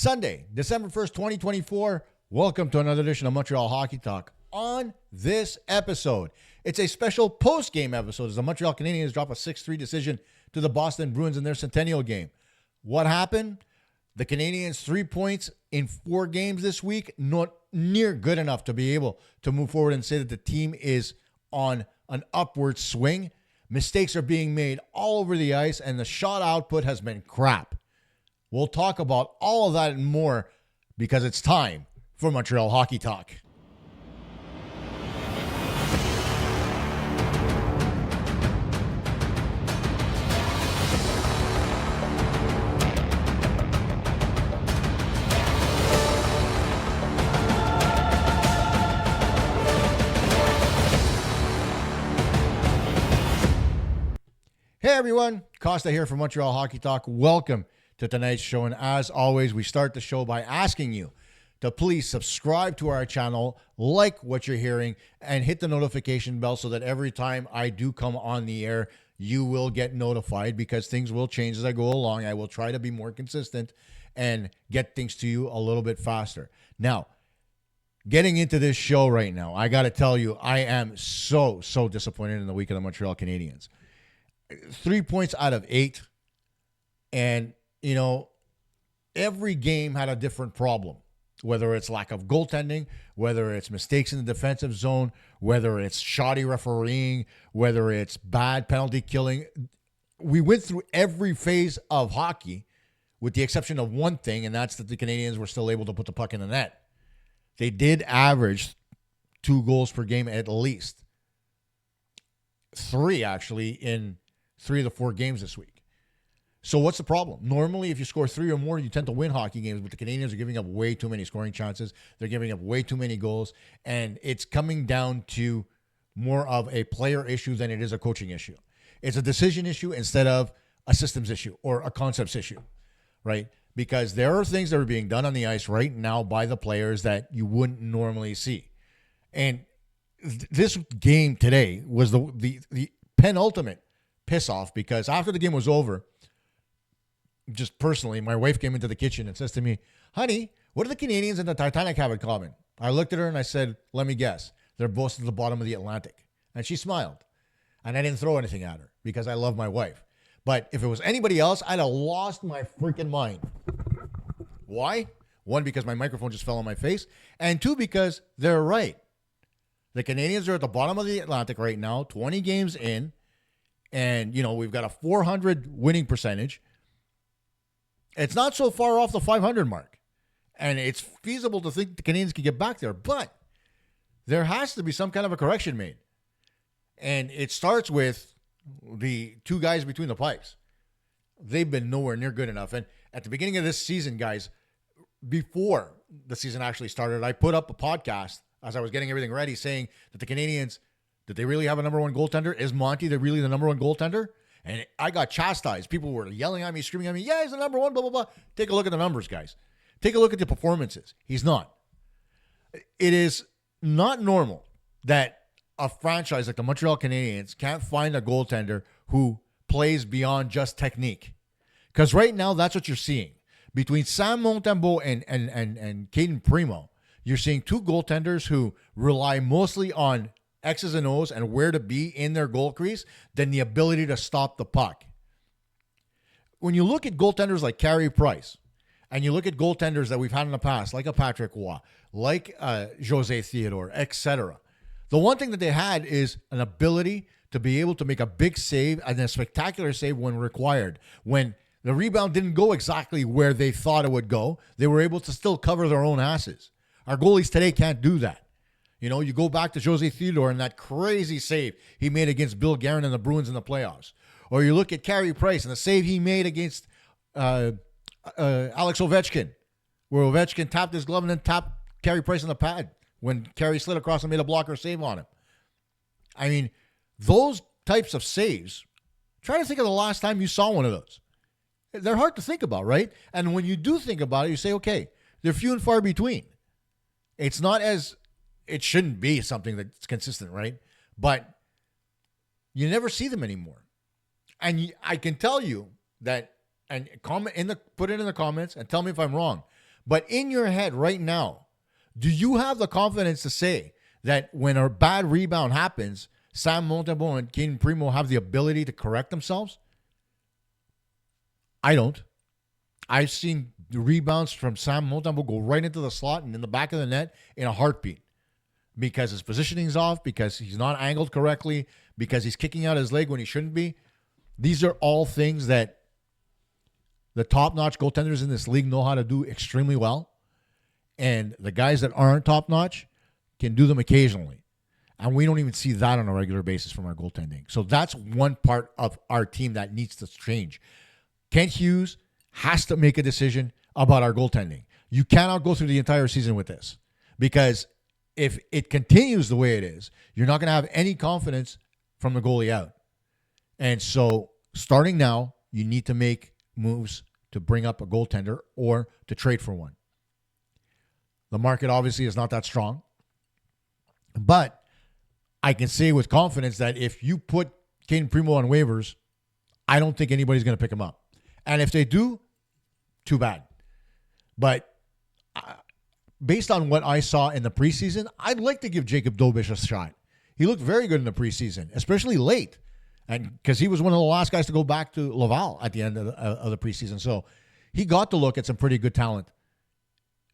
Sunday, December 1st, 2024. Welcome to another edition of Montreal Hockey Talk. On this episode, it's a special post-game episode as the Montreal Canadiens drop a 6-3 decision to the Boston Bruins in their centennial game. What happened? The Canadiens 3 points in 4 games this week, not near good enough to be able to move forward and say that the team is on an upward swing. Mistakes are being made all over the ice, and the shot output has been crap. We'll talk about all of that and more because it's time for Montreal Hockey Talk. Hey everyone, Costa here from Montreal Hockey Talk. Welcome to tonight's show, and as always, we start the show by asking you to please subscribe to our channel, like what you're hearing, and hit the notification bell so that every time I do come on the air, you will get notified because things will change as I go along. I will try to be more consistent and get things to you a little bit faster. Now, getting into this show right now, I got to tell you, I am so disappointed in the week of the Montreal Canadiens. 3 points out of 8, and you know, every game had a different problem, whether it's lack of goaltending, whether it's mistakes in the defensive zone, whether it's shoddy refereeing, whether it's bad penalty killing. We went through every phase of hockey with the exception of one thing, and that's that the Canadiens were still able to put the puck in the net. They did average 2 goals per game at least. 3, actually, in 3 of the 4 games this week. So what's the problem? Normally, if you score 3 or more, you tend to win hockey games, but the Canadiens are giving up way too many scoring chances. They're giving up way too many goals, and it's coming down to more of a player issue than it is a coaching issue. It's a decision issue instead of a systems issue or a concepts issue, right? Because there are things that are being done on the ice right now by the players that you wouldn't normally see. And this game today was the penultimate piss off because after the game was over, just personally, my wife came into the kitchen and says to me, "Honey, what do the Canadiens and the Titanic have in common?" I looked at her and I said, "Let me guess. They're both at the bottom of the Atlantic." And she smiled. And I didn't throw anything at her because I love my wife. But if it was anybody else, I'd have lost my freaking mind. Why? 1, because my microphone just fell on my face. And 2, because they're right. The Canadiens are at the bottom of the Atlantic right now, 20 games in. And, you know, we've got a .400 winning percentage. It's not so far off the 500 mark. And it's feasible to think the Canadiens can get back there. But there has to be some kind of a correction made. And it starts with the 2 guys between the pipes. They've been nowhere near good enough. And at the beginning of this season, guys, before the season actually started, I put up a podcast as I was getting everything ready saying that the Canadiens, did they really have a number 1 goaltender? Is Monty really the number 1 goaltender? And I got chastised. People were yelling at me, screaming at me, "Yeah, he's the number 1, blah, blah, blah." Take a look at the numbers, guys. Take a look at the performances. He's not. It is not normal that a franchise like the Montreal Canadiens can't find a goaltender who plays beyond just technique. Because right now, that's what you're seeing. Between Sam Montembeault and Caden Primo, you're seeing 2 goaltenders who rely mostly on X's and O's and where to be in their goal crease than the ability to stop the puck. When you look at goaltenders like Carey Price, and you look at goaltenders that we've had in the past, like a Patrick Roy, like Jose Theodore, etc., the one thing that they had is an ability to be able to make a big save and a spectacular save when required. When the rebound didn't go exactly where they thought it would go, they were able to still cover their own asses. Our goalies today can't do that. You know, you go back to Jose Theodore and that crazy save he made against Bill Guerin and the Bruins in the playoffs. Or you look at Carey Price and the save he made against Alex Ovechkin, where Ovechkin tapped his glove and then tapped Carey Price on the pad when Carey slid across and made a blocker save on him. I mean, those types of saves, try to think of the last time you saw one of those. They're hard to think about, right? And when you do think about it, you say, okay, they're few and far between. It's not as... It shouldn't be something that's consistent, right? But you never see them anymore. And I can tell you that, and comment put it in the comments and tell me if I'm wrong. But in your head right now, do you have the confidence to say that when a bad rebound happens, Sam Montembeault and Caden Primo have the ability to correct themselves? I don't. I've seen the rebounds from Sam Montembeault go right into the slot and in the back of the net in a heartbeat because his positioning's off, because he's not angled correctly, because he's kicking out his leg when he shouldn't be. These are all things that the top-notch goaltenders in this league know how to do extremely well. And the guys that aren't top-notch can do them occasionally. And we don't even see that on a regular basis from our goaltending. So that's one part of our team that needs to change. Kent Hughes has to make a decision about our goaltending. You cannot go through the entire season with this, because if it continues the way it is, you're not going to have any confidence from the goalie out. And so starting now, you need to make moves to bring up a goaltender or to trade for one. The market obviously is not that strong, but I can say with confidence that if you put Caden Primo on waivers, I don't think anybody's going to pick him up. And if they do, too bad. But based on what I saw in the preseason, I'd like to give Jacob Dobish a shot. He looked very good in the preseason, especially late, and because he was one of the last guys to go back to Laval at the end of the preseason. So he got to look at some pretty good talent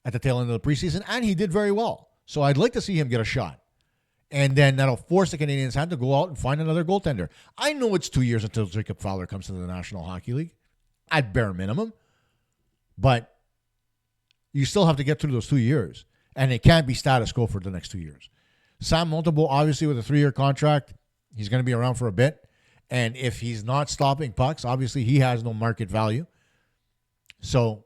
at the tail end of the preseason, and he did very well. So I'd like to see him get a shot. And then that'll force the Canadiens hand to go out and find another goaltender. I know it's 2 years until Jacob Fowler comes to the National Hockey League, at bare minimum. But you still have to get through those 2 years. And it can't be status quo for the next 2 years. Sam Montembeault, obviously, with a 3-year contract, he's going to be around for a bit. And if he's not stopping pucks, obviously he has no market value. So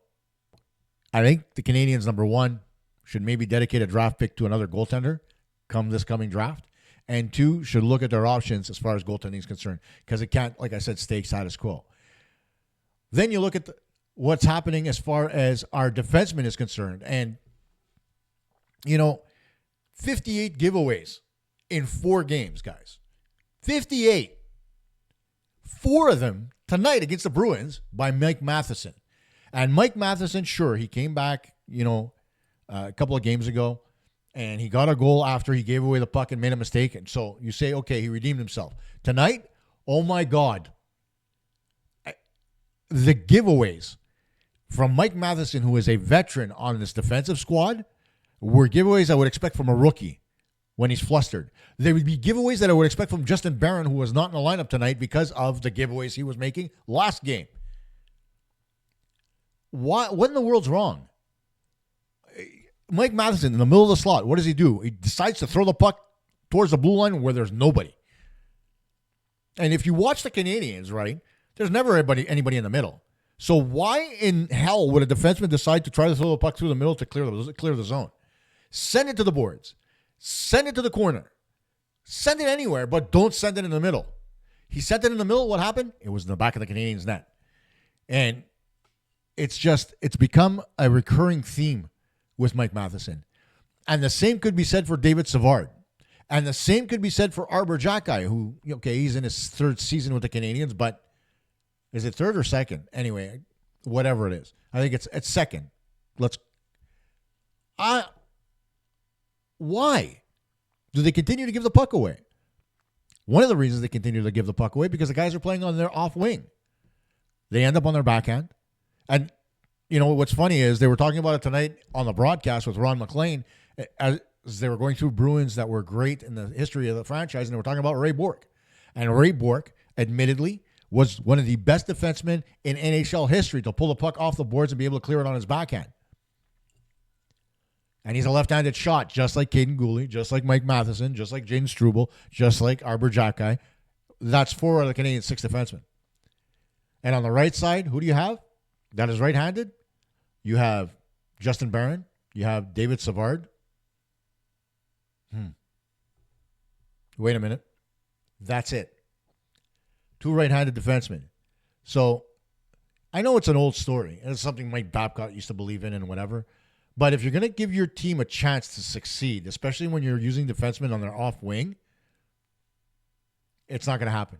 I think the Canadiens, number one, should maybe dedicate a draft pick to another goaltender come this coming draft. And two, should look at their options as far as goaltending is concerned, because it can't, like I said, stay status quo. Then you look at what's happening as far as our defenseman is concerned. And, 58 giveaways in 4 games, guys. 58. 4 of them tonight against the Bruins by Mike Matheson. And Mike Matheson, sure, he came back, a couple of games ago, and he got a goal after he gave away the puck and made a mistake. And so you say, okay, he redeemed himself. Tonight, oh my God. The giveaways from Mike Matheson, who is a veteran on this defensive squad, were giveaways I would expect from a rookie when he's flustered. There would be giveaways that I would expect from Justin Barron, who was not in the lineup tonight because of the giveaways he was making last game. What in the world's wrong? Mike Matheson in the middle of the slot, what does he do? He decides to throw the puck towards the blue line where there's nobody. And if you watch the Canadiens, right, there's never anybody in the middle. So why in hell would a defenseman decide to try to throw the puck through the middle to clear the zone? Send it to the boards. Send it to the corner. Send it anywhere, but don't send it in the middle. He sent it in the middle. What happened? It was in the back of the Canadiens' net. And it's become a recurring theme with Mike Matheson. And the same could be said for David Savard. And the same could be said for Arbor Jacki, who, he's in his 3rd season with the Canadiens, but is it 3rd or 2nd? Anyway, whatever it is. I think it's 2nd. Why do they continue to give the puck away? One of the reasons they continue to give the puck away because the guys are playing on their off wing. They end up on their backhand. And, what's funny is they were talking about it tonight on the broadcast with Ron McLean as they were going through Bruins that were great in the history of the franchise, and they were talking about Ray Bourque. And Ray Bourque, admittedly, was one of the best defensemen in NHL history to pull the puck off the boards and be able to clear it on his backhand. And he's a left-handed shot, just like Caden Gooley, just like Mike Matheson, just like Jaden Struble, just like Arbor Jacki. That's 4 of the Canadian 6 defensemen. And on the right side, who do you have that is right-handed? You have Justin Barron. You have David Savard. Wait a minute. That's it. 2 right-handed defensemen. So I know it's an old story, and it's something Mike Babcock used to believe in and whatever. But if you're going to give your team a chance to succeed, especially when you're using defensemen on their off wing, it's not going to happen.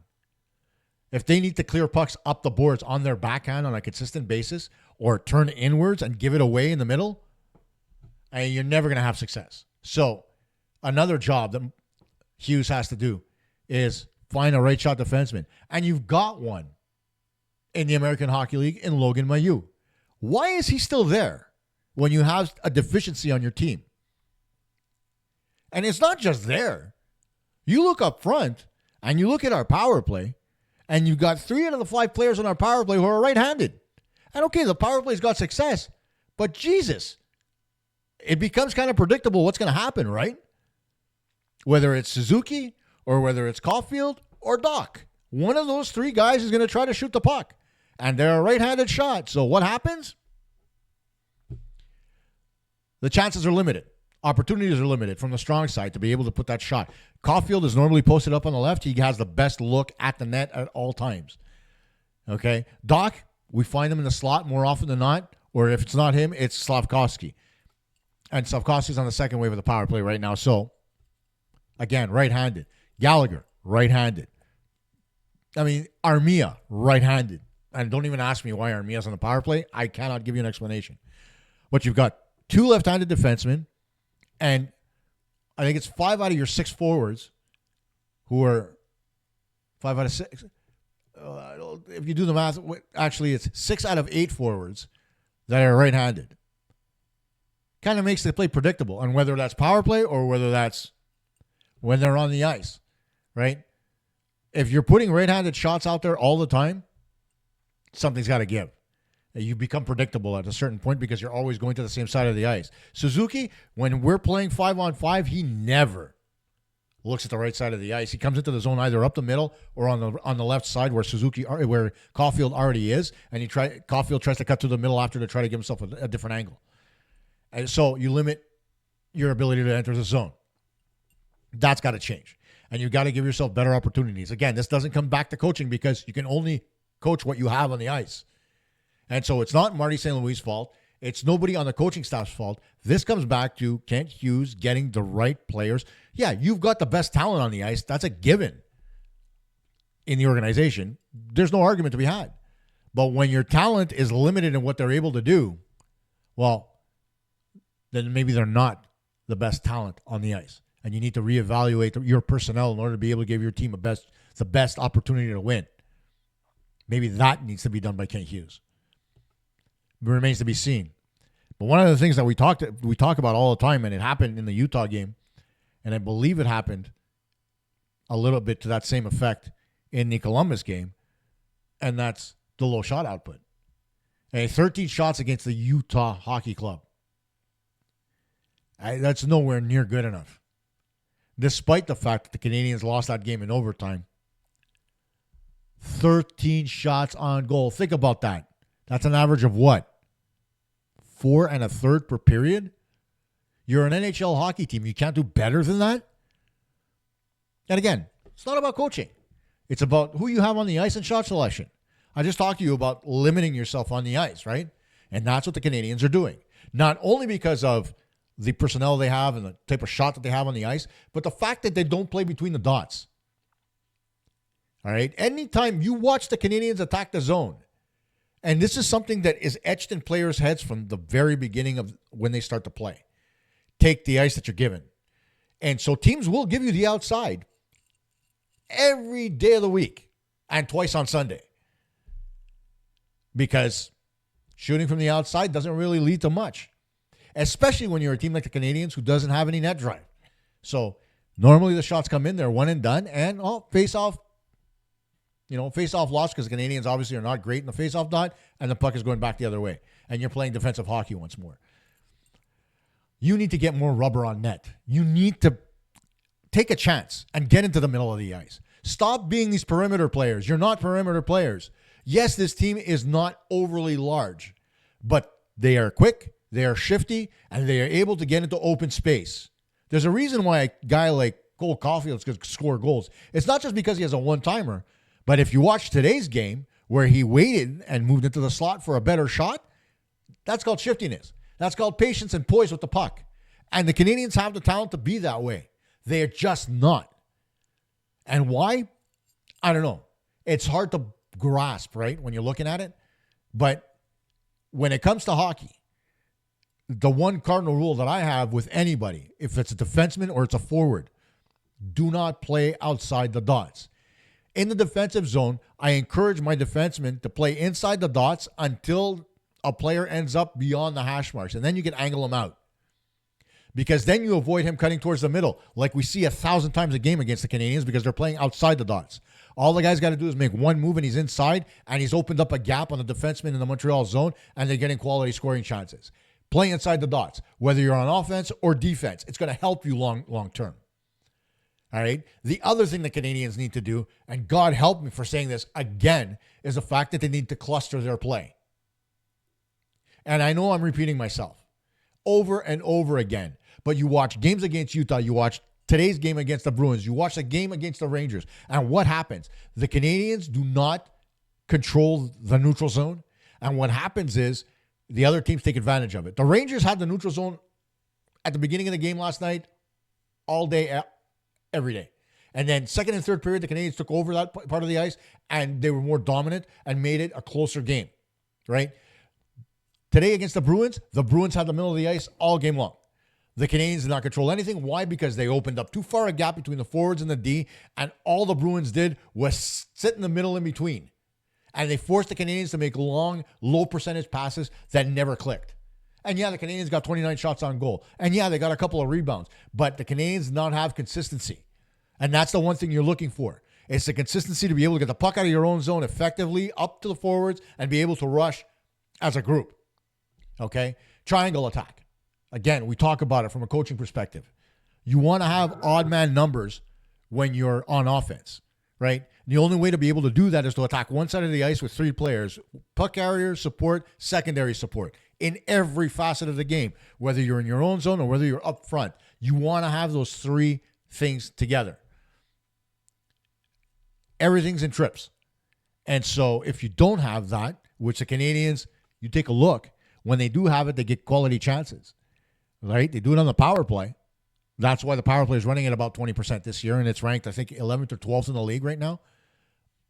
If they need to clear pucks up the boards on their backhand on a consistent basis or turn inwards and give it away in the middle, and you're never going to have success. So another job that Hughes has to do is find a right shot defenseman. And you've got one in the American Hockey League in Logan Mailloux. Why is he still there when you have a deficiency on your team? And it's not just there. You look up front and you look at our power play, and you've got 3 out of the 5 players on our power play who are right-handed. And okay, the power play's got success, but Jesus, it becomes kind of predictable what's going to happen, right? Whether it's Suzuki or whether it's Caulfield or Doc. One of those 3 guys is going to try to shoot the puck. And they're a right-handed shot. So what happens? The chances are limited. Opportunities are limited from the strong side to be able to put that shot. Caulfield is normally posted up on the left. He has the best look at the net at all times. Okay? Doc, we find him in the slot more often than not. Or if it's not him, it's Slavkovsky. And Slavkovsky's on the second wave of the power play right now. So, again, right-handed. Gallagher, right-handed. I mean, Armia, right-handed. And don't even ask me why Armia's on the power play. I cannot give you an explanation. But you've got 2 left-handed defensemen, and I think it's 5 out of your 6 forwards who are 5 out of 6. If you do the math, actually it's 6 out of 8 forwards that are right-handed. Kind of makes the play predictable, and whether that's power play or whether that's when they're on the ice, right? If you're putting right-handed shots out there all the time, something's got to give. You become predictable at a certain point because you're always going to the same side of the ice. Suzuki, when we're playing 5-on-5, he never looks at the right side of the ice. He comes into the zone either up the middle or on the left side where Caulfield already is, and Caulfield tries to cut through the middle after to try to give himself a different angle. And so you limit your ability to enter the zone. That's got to change. And you've got to give yourself better opportunities. Again, this doesn't come back to coaching because you can only coach what you have on the ice. And so it's not Marty St. Louis' fault. It's nobody on the coaching staff's fault. This comes back to Kent Hughes getting the right players. Yeah, you've got the best talent on the ice. That's a given in the organization. There's no argument to be had. But when your talent is limited in what they're able to do, well, then maybe they're not the best talent on the ice. And you need to reevaluate your personnel in order to be able to give your team the best opportunity to win. Maybe that needs to be done by Kent Hughes. It remains to be seen. But one of the things that we talk about all the time, and it happened in the Utah game, and I believe it happened a little bit to that same effect in the Columbus game, and that's the low shot output. 13 shots against the Utah Hockey Club. That's nowhere near good enough. Despite the fact that the Canadiens lost that game in overtime, 13 shots on goal. Think about that. That's an average of what? 4 1/3 per period? You're an NHL hockey team. You can't do better than that? And again, it's not about coaching. It's about who you have on the ice and shot selection. I just talked to you about limiting yourself on the ice, right? And that's what the Canadiens are doing. Not only because of the personnel they have and the type of shot that they have on the ice, but the fact that they don't play between the dots. All right? Anytime you watch the Canadiens attack the zone, and this is something that is etched in players' heads from the very beginning of when they start to play. Take the ice that you're given. And so teams will give you the outside every day of the week and twice on Sunday. Because shooting from the outside doesn't really lead to much. Especially when you're a team like the Canadiens who doesn't have any net drive. So normally the shots come in, they're one and done, and face-off. Face-off loss because the Canadiens obviously are not great in the face-off dot, and the puck is going back the other way. And you're playing defensive hockey once more. You need to get more rubber on net. You need to take a chance and get into the middle of the ice. Stop being these perimeter players. You're not perimeter players. Yes, this team is not overly large, but they are quick, they are shifty, and they are able to get into open space. There's a reason why a guy like Cole Caulfield can score goals. It's not just because he has a one-timer. But if you watch today's game where he waited and moved into the slot for a better shot, that's called shiftiness. That's called patience and poise with the puck. And the Canadiens have the talent to be that way. They are just not. And why? I don't know. It's hard to grasp, right, when you're looking at it. But when it comes to hockey, the one cardinal rule that I have with anybody, if it's a defenseman or it's a forward, do not play outside the dots. In the defensive zone, I encourage my defensemen to play inside the dots until a player ends up beyond the hash marks, and then you can angle him out. Because then you avoid him cutting towards the middle, like we see 1,000 times a game against the Canadiens, because they're playing outside the dots. All the guy's got to do is make one move, and he's inside, and he's opened up a gap on the defenseman in the Montreal zone, and they're getting quality scoring chances. Playing inside the dots, whether you're on offense or defense, it's going to help you long term. All right. The other thing the Canadiens need to do, and God help me for saying this again, is the fact that they need to cluster their play. And I know I'm repeating myself over and over again, but you watch games against Utah, you watch today's game against the Bruins, you watch the game against the Rangers, and what happens? The Canadiens do not control the neutral zone, and what happens is the other teams take advantage of it. The Rangers had the neutral zone at the beginning of the game last night, all day, every day. And then second and third period, the Canadiens took over that part of the ice, and they were more dominant and made it a closer game, right? Today against the Bruins had the middle of the ice all game long. The Canadiens did not control anything. Why? Because they opened up too far a gap between the forwards and the D, and all the Bruins did was sit in the middle in between. And they forced the Canadiens to make long, low percentage passes that never clicked. And yeah, the Canadiens got 29 shots on goal. And yeah, they got a couple of rebounds. But the Canadiens did not have consistency. And that's the one thing you're looking for. It's the consistency to be able to get the puck out of your own zone effectively up to the forwards and be able to rush as a group. Okay? Triangle attack. Again, we talk about it from a coaching perspective. You want to have odd man numbers when you're on offense, right? The only way to be able to do that is to attack one side of the ice with three players: puck carrier, support, secondary support, in every facet of the game, whether you're in your own zone or whether you're up front. You want to have those three things together. Everything's in trips. And so if you don't have that, which the Canadiens, you take a look, when they do have it, they get quality chances, right? They do it on the power play. That's why the power play is running at about 20% this year, and it's ranked, I think, 11th or 12th in the league right now.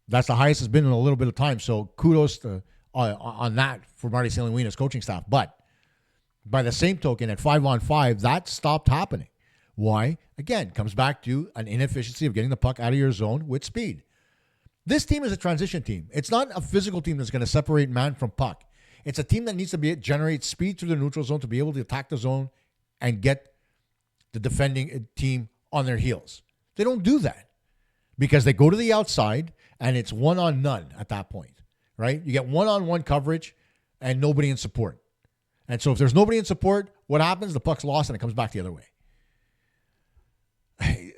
That's the highest it's been in a little bit of time. So kudos to on that for Marty St. Louis' coaching staff. But by the same token, at 5-on-5, that stopped happening. Why? Again, comes back to an inefficiency of getting the puck out of your zone with speed. This team is a transition team. It's not a physical team that's going to separate man from puck. It's a team that needs to generate speed through the neutral zone to be able to attack the zone and get the defending team on their heels. They don't do that because they go to the outside and it's one-on-none at that point, right? You get one-on-one coverage and nobody in support. And so if there's nobody in support, what happens? The puck's lost and it comes back the other way.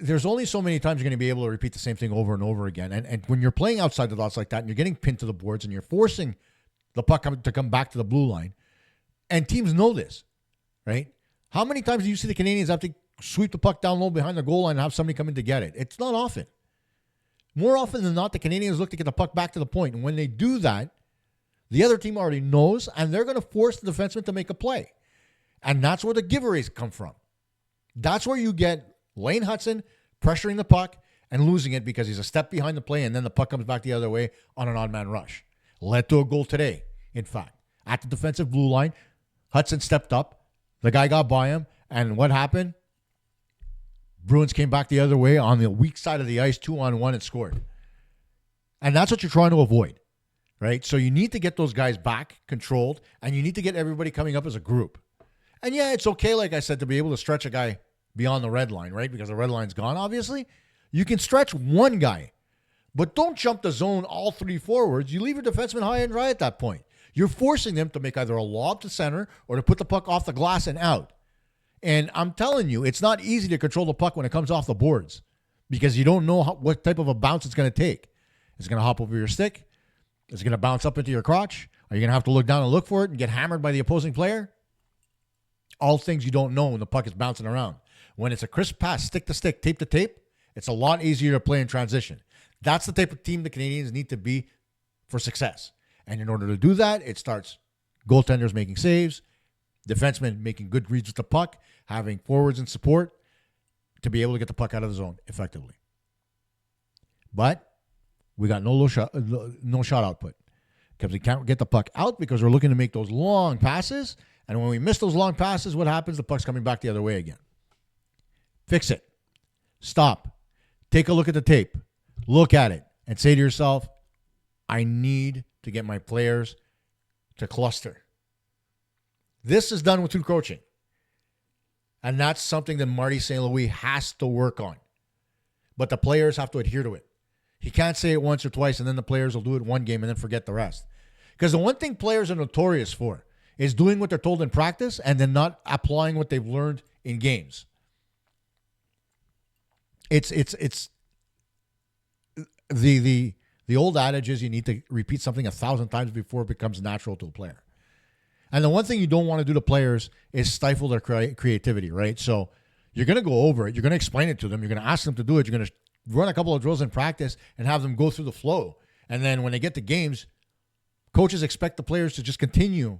There's only so many times you're going to be able to repeat the same thing over and over again. And when you're playing outside the dots like that and you're getting pinned to the boards and you're forcing the puck to come back to the blue line, and teams know this, right? How many times do you see the Canadiens have to sweep the puck down low behind the goal line and have somebody come in to get it? It's not often. More often than not, the Canadiens look to get the puck back to the point. And when they do that, the other team already knows, and they're going to force the defenseman to make a play. And that's where the giveaways come from. That's where you get Lane Hudson pressuring the puck and losing it because he's a step behind the play, and then the puck comes back the other way on an odd man rush. Led to a goal today, in fact. At the defensive blue line, Hudson stepped up. The guy got by him, and what happened? Bruins came back the other way on the weak side of the ice, 2-on-1, and scored. And that's what you're trying to avoid, right? So you need to get those guys back, controlled, and you need to get everybody coming up as a group. And yeah, it's okay, like I said, to be able to stretch a guy beyond the red line, right? Because the red line's gone, obviously. You can stretch one guy, but don't jump the zone all three forwards. You leave your defenseman high and dry at that point. You're forcing them to make either a lob to center or to put the puck off the glass and out. And I'm telling you, it's not easy to control the puck when it comes off the boards because you don't know what type of a bounce it's going to take. Is it going to hop over your stick? Is it going to bounce up into your crotch? Are you going to have to look down and look for it and get hammered by the opposing player? All things you don't know when the puck is bouncing around. When it's a crisp pass, stick to stick, tape to tape, it's a lot easier to play in transition. That's the type of team the Canadiens need to be for success. And in order to do that, it starts goaltenders making saves, defensemen making good reads with the puck, having forwards in support to be able to get the puck out of the zone effectively. But We got no shot output because we can't get the puck out because we're looking to make those long passes. And when we miss those long passes, what happens? The puck's coming back the other way again. Fix it. Stop. Take a look at the tape. Look at it and say to yourself, I need to get my players to cluster. This is done with through coaching. And that's something that Marty St. Louis has to work on. But the players have to adhere to it. He can't say it once or twice and then the players will do it one game and then forget the rest. Because the one thing players are notorious for is doing what they're told in practice and then not applying what they've learned in games. It's the old adage is you need to repeat something 1,000 times before it becomes natural to a player. And the one thing you don't want to do to players is stifle their creativity, right? So you're going to go over it. You're going to explain it to them. You're going to ask them to do it. You're going to run a couple of drills in practice and have them go through the flow. And then when they get to games, coaches expect the players to just continue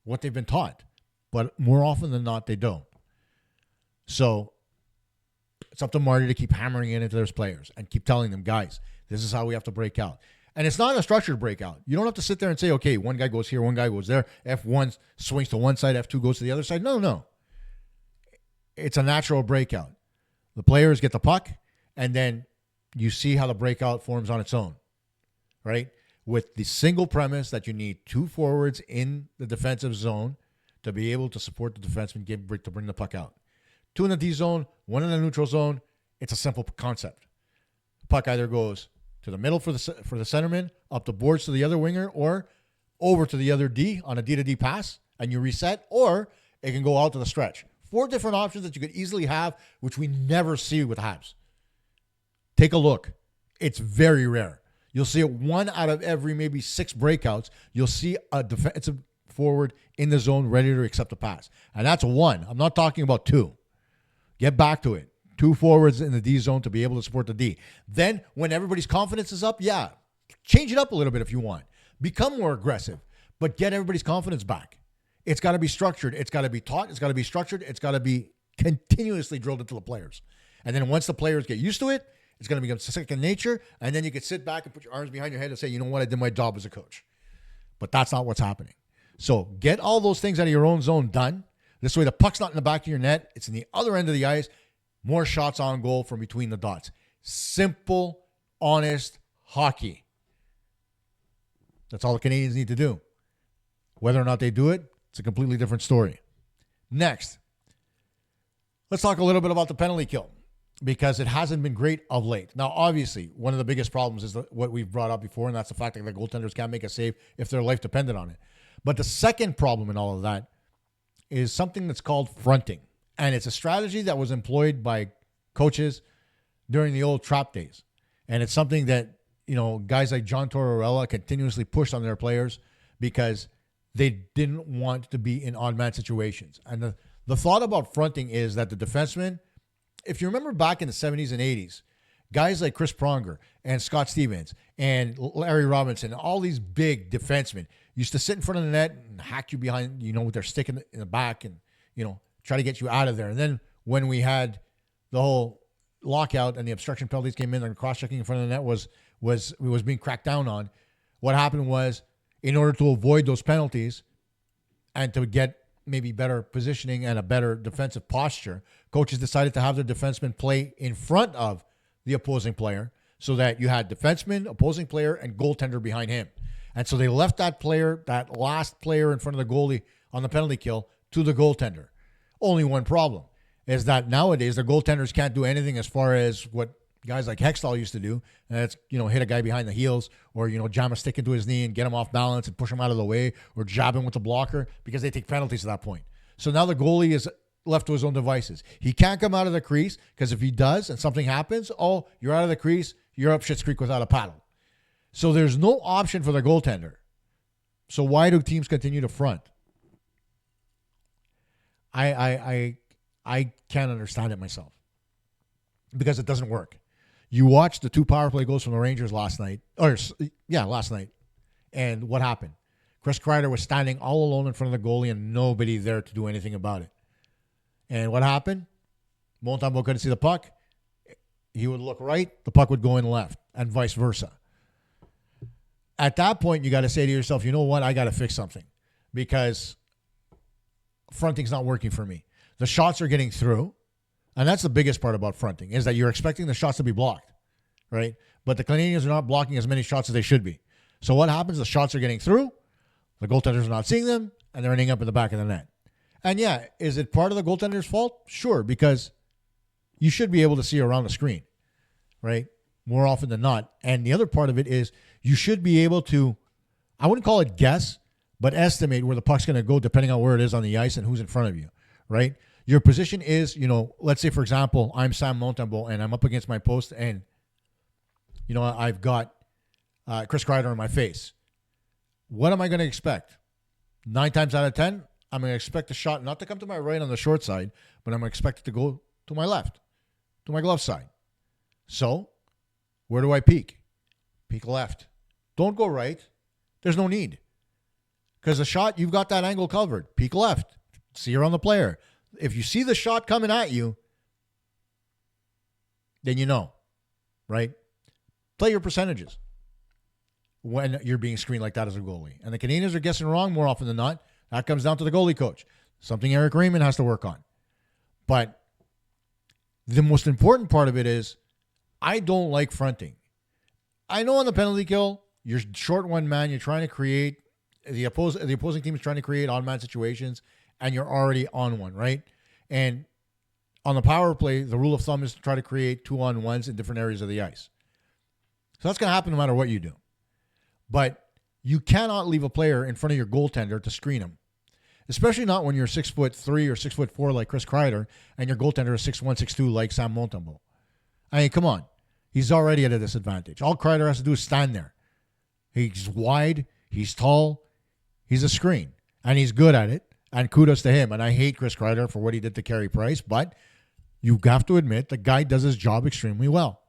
what they've been taught. But more often than not, they don't. So it's up to Marty to keep hammering it into those players and keep telling them, guys, this is how we have to break out. And it's not a structured breakout. You don't have to sit there and say, okay, one guy goes here, one guy goes there. F1 swings to one side, F2 goes to the other side. No. It's a natural breakout. The players get the puck, and then you see how the breakout forms on its own, right? With the single premise that you need two forwards in the defensive zone to be able to support the defenseman to bring the puck out. Two in the D zone, one in the neutral zone. It's a simple concept. The puck either goes to the middle for the centerman, up the boards to the other winger, or over to the other D on a D-to-D pass, and you reset, or it can go out to the stretch. 4 different options that you could easily have, which we never see with Habs. Take a look. It's very rare. You'll see it 1 out of every maybe 6 breakouts. You'll see a defensive forward in the zone ready to accept a pass. And that's 1. I'm not talking about 2. Get back to it. 2 forwards in the D zone to be able to support the D. Then when everybody's confidence is up, change it up a little bit if you want. Become more aggressive, but get everybody's confidence back. It's got to be structured. It's got to be taught. It's got to be structured. It's got to be continuously drilled into the players. And then once the players get used to it, it's going to become second nature. And then you can sit back and put your arms behind your head and say, you know what, I did my job as a coach. But that's not what's happening. So get all those things out of your own zone done. This way the puck's not in the back of your net. It's in the other end of the ice. More shots on goal from between the dots. Simple, honest hockey. That's all the Canadiens need to do. Whether or not they do it, it's a completely different story. Next, let's talk a little bit about the penalty kill because it hasn't been great of late. Now, obviously, one of the biggest problems is what we've brought up before, and that's the fact that the goaltenders can't make a save if their life depended on it. But the second problem in all of that is something that's called fronting. And it's a strategy that was employed by coaches during the old trap days. And it's something that, guys like John Tortorella continuously pushed on their players because they didn't want to be in odd man situations. And the thought about fronting is that the defenseman, if you remember back in the 70s and 80s, guys like Chris Pronger and Scott Stevens and Larry Robinson, all these big defensemen used to sit in front of the net and hack you behind, with their stick in the back and, try to get you out of there. And then when we had the whole lockout and the obstruction penalties came in and cross-checking in front of the net was being cracked down on, what happened was, in order to avoid those penalties and to get maybe better positioning and a better defensive posture, coaches decided to have their defensemen play in front of the opposing player so that you had defenseman, opposing player, and goaltender behind him. And so they left that last player in front of the goalie on the penalty kill to the goaltender. Only one problem is that nowadays the goaltenders can't do anything as far as what guys like Hextall used to do. And that's, hit a guy behind the heels or, jam a stick into his knee and get him off balance and push him out of the way or jab him with the blocker because they take penalties at that point. So now the goalie is left to his own devices. He can't come out of the crease because if he does and something happens, you're out of the crease, you're up Schitt's Creek without a paddle. So there's no option for the goaltender. So why do teams continue to front? I can't understand it myself because it doesn't work. You watched the 2 power play goals from the Rangers last night. And what happened? Chris Kreider was standing all alone in front of the goalie and nobody there to do anything about it. And what happened? Montembeault couldn't see the puck. He would look right, the puck would go in left, and vice versa. at that point, you got to say to yourself, you know what? I got to fix something because fronting's not working for me. The shots are getting through. And that's the biggest part about fronting is that you're expecting the shots to be blocked, right? But the Canadiens are not blocking as many shots as they should be. So what happens? The shots are getting through. The goaltenders are not seeing them, and they're ending up in the back of the net. And yeah, is it part of the goaltender's fault? Sure, because you should be able to see around the screen, right? More often than not. And the other part of it is you should be able to, I wouldn't call it guess, but estimate where the puck's going to go depending on where it is on the ice and who's in front of you, right? Your position is, let's say, for example, I'm Sam Montembeault and I'm up against my post and, I've got Chris Kreider in my face. What am I going to expect? 9 times out of 10, I'm going to expect the shot not to come to my right on the short side, but I'm going to expect it to go to my left, to my glove side. So, where do I peek? Peek left. Don't go right. There's no need. Because the shot, you've got that angle covered. Peek left. See around the player. If you see the shot coming at you, then you know, right? Play your percentages when you're being screened like that as a goalie. And the Canadiens are guessing wrong more often than not. That comes down to the goalie coach. Something Eric Raymond has to work on. But the most important part of it is I don't like fronting. I know on the penalty kill, you're short one man, you're trying to create, the opposing team is trying to create odd-man situations, and you're already on one, right? And on the power play, the rule of thumb is to try to create 2-on-1s in different areas of the ice. So that's going to happen no matter what you do. But you cannot leave a player in front of your goaltender to screen him, especially not when you're 6'3" or 6'4" like Chris Kreider and your goaltender is 6'1", 6'2" like Sam Montembeault. I mean, come on. He's already at a disadvantage. All Kreider has to do is stand there. He's wide. He's tall. He's a screen. And he's good at it. And kudos to him. And I hate Chris Kreider for what he did to Carey Price. But you have to admit the guy does his job extremely well.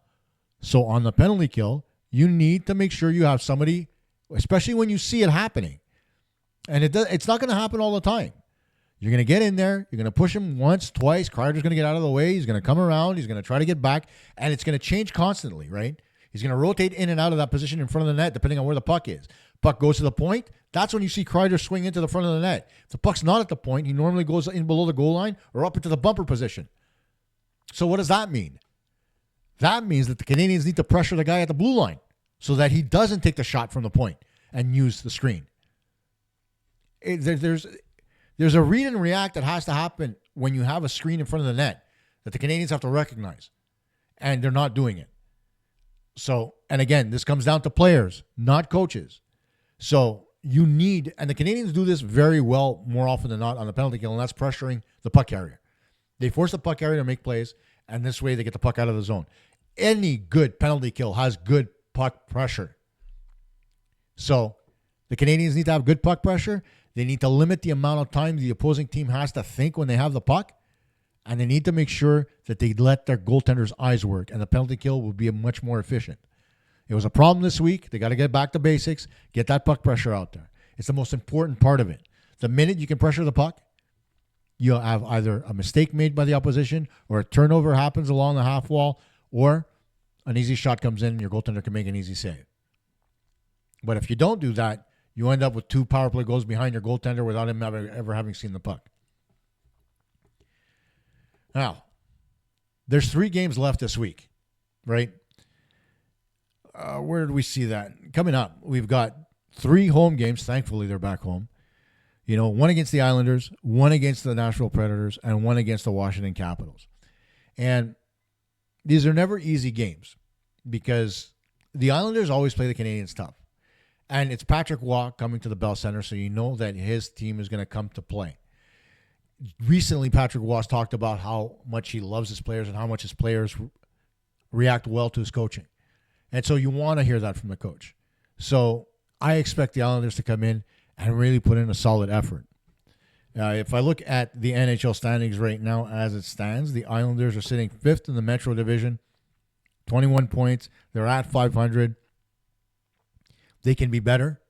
So on the penalty kill, you need to make sure you have somebody, especially when you see it happening. And it's not going to happen all the time. You're going to get in there. You're going to push him once, twice. Kreider's going to get out of the way. He's going to come around. He's going to try to get back. And it's going to change constantly, right? He's going to rotate in and out of that position in front of the net depending on where the puck is. Puck goes to the point. That's when you see Kreider swing into the front of the net. If the puck's not at the point, he normally goes in below the goal line or up into the bumper position. So what does that mean? That means that the Canadiens need to pressure the guy at the blue line so that he doesn't take the shot from the point and use the screen. There's a read and react that has to happen when you have a screen in front of the net that the Canadiens have to recognize, and they're not doing it. So, and again, this comes down to players, not coaches. So you need, and the Canadiens do this very well more often than not on the penalty kill, and that's pressuring the puck carrier. They force the puck carrier to make plays, and this way they get the puck out of the zone. Any good penalty kill has good puck pressure. So the Canadiens need to have good puck pressure. They need to limit the amount of time the opposing team has to think when they have the puck. And they need to make sure that they let their goaltender's eyes work. And the penalty kill will be much more efficient. It was a problem this week. They got to get back to basics. Get that puck pressure out there. It's the most important part of it. The minute you can pressure the puck, you'll have either a mistake made by the opposition or a turnover happens along the half wall or an easy shot comes in and your goaltender can make an easy save. But if you don't do that, you end up with 2 power play goals behind your goaltender without him ever having seen the puck. Now, there's 3 games left this week, right? Where did we see that? Coming up, we've got 3 home games. Thankfully, they're back home. One against the Islanders, 1 against the Nashville Predators, and 1 against the Washington Capitals. And these are never easy games because the Islanders always play the Canadiens tough. And it's Patrick Waugh coming to the Bell Center, so you know that his team is going to come to play. Recently, Patrick Waugh talked about how much he loves his players and how much his players react well to his coaching. And so you want to hear that from the coach. So I expect the Islanders to come in and really put in a solid effort. If I look at the NHL standings right now as it stands, the Islanders are sitting 5th in the Metro Division, 21 points. They're at 500. They can be better.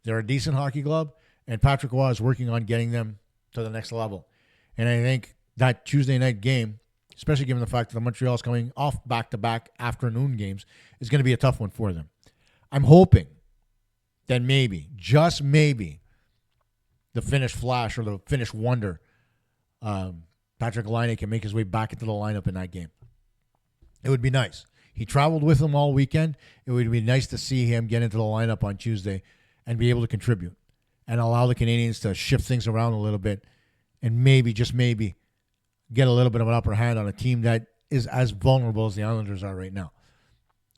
They're a decent hockey club, and Patrick Waugh is working on getting them to the next level. And I think that Tuesday night game, especially given the fact that the Montreal is coming off back-to-back afternoon games, is going to be a tough one for them. I'm hoping then maybe, just maybe, the Finnish Flash or the Finnish Wonder, Patrick Laine, can make his way back into the lineup in that game. It would be nice. He traveled with them all weekend. It would be nice to see him get into the lineup on Tuesday and be able to contribute and allow the Canadiens to shift things around a little bit and maybe, just maybe, get a little bit of an upper hand on a team that is as vulnerable as the Islanders are right now.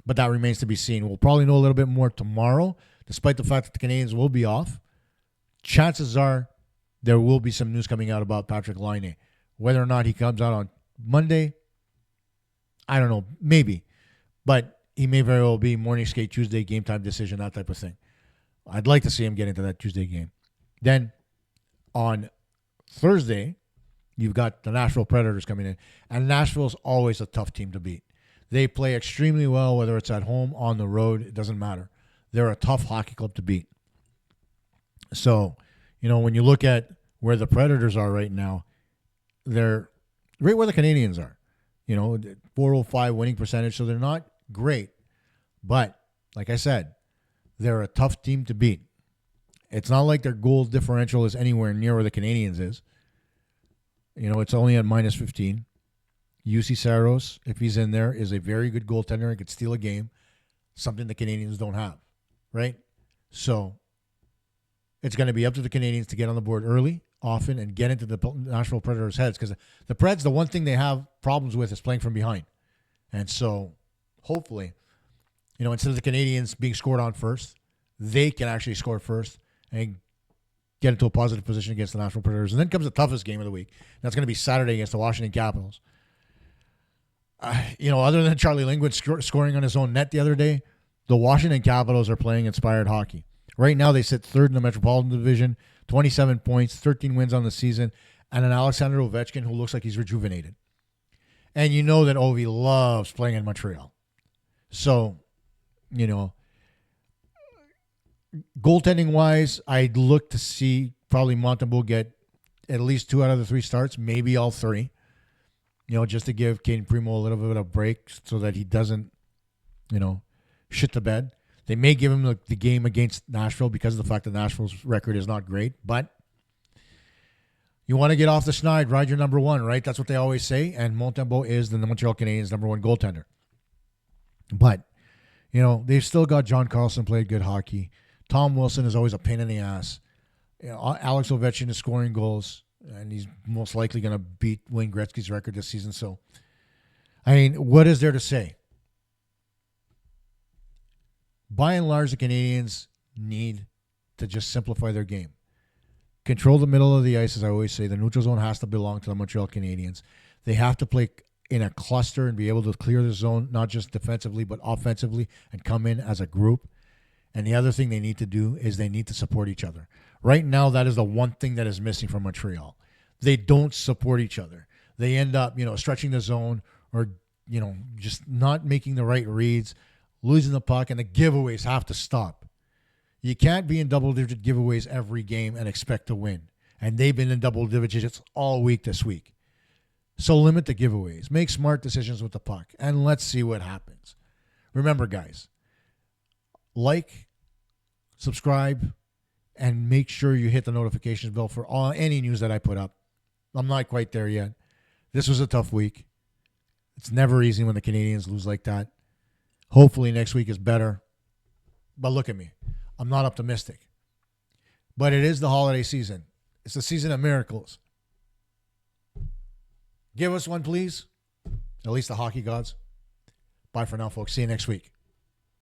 But that remains to be seen. We'll probably know a little bit more tomorrow, despite the fact that the Canadiens will be off. Chances are there will be some news coming out about Patrick Laine. Whether or not he comes out on Monday, I don't know. Maybe. But he may very well be morning skate Tuesday, game time decision, that type of thing. I'd like to see him get into that Tuesday game. Then on Thursday, you've got the Nashville Predators coming in. And Nashville's always a tough team to beat. They play extremely well, whether it's at home, on the road, it doesn't matter. They're a tough hockey club to beat. So, when you look at where the Predators are right now, they're right where the Canadiens are. 405 winning percentage, so they're not great. But, like I said, they're a tough team to beat. It's not like their goal differential is anywhere near where the Canadiens is. It's only at minus 15. UC Saros, if he's in there, is a very good goaltender and could steal a game, something the Canadiens don't have, right? So it's going to be up to the Canadiens to get on the board early, often, and get into the Nashville Predators' heads, because the Preds, the one thing they have problems with is playing from behind. And so hopefully, instead of the Canadiens being scored on first, they can actually score first and get into a positive position against the Nashville Predators. And then comes the toughest game of the week. That's going to be Saturday against the Washington Capitals. Other than Charlie Lindgren scoring on his own net the other day, the Washington Capitals are playing inspired hockey. Right now, they sit third in the Metropolitan Division, 27 points, 13 wins on the season, and an Alexander Ovechkin who looks like he's rejuvenated. And you know that Ovi loves playing in Montreal. So, goaltending-wise, I'd look to see probably Montembeault get at least 2 out of the 3 starts, maybe all 3. Just to give Caden Primo a little bit of a break so that he doesn't, shit the bed. They may give him the game against Nashville because of the fact that Nashville's record is not great. But you want to get off the schneid, ride your number one, right? That's what they always say. And Montembeault is the Montreal Canadiens' number 1 goaltender. But, they've still got John Carlson played good hockey. Tom Wilson is always a pain in the ass. Alex Ovechkin is scoring goals, and he's most likely going to beat Wayne Gretzky's record this season. So, what is there to say? By and large, the Canadiens need to just simplify their game. Control the middle of the ice, as I always say. The neutral zone has to belong to the Montreal Canadiens. They have to play in a cluster and be able to clear the zone, not just defensively, but offensively, and come in as a group. And the other thing they need to do is they need to support each other. Right now, that is the one thing that is missing from Montreal. They don't support each other. They end up, stretching the zone or, just not making the right reads, losing the puck, and the giveaways have to stop. You can't be in double-digit giveaways every game and expect to win. And they've been in double digits all week this week. So limit the giveaways. Make smart decisions with the puck. And let's see what happens. Remember, guys, like, subscribe, and make sure you hit the notifications bell for any news that I put up. I'm not quite there yet. This was a tough week. It's never easy when the Canadiens lose like that. Hopefully next week is better. But look at me. I'm not optimistic. But it is the holiday season. It's the season of miracles. Give us one, please. At least the hockey gods. Bye for now, folks. See you next week.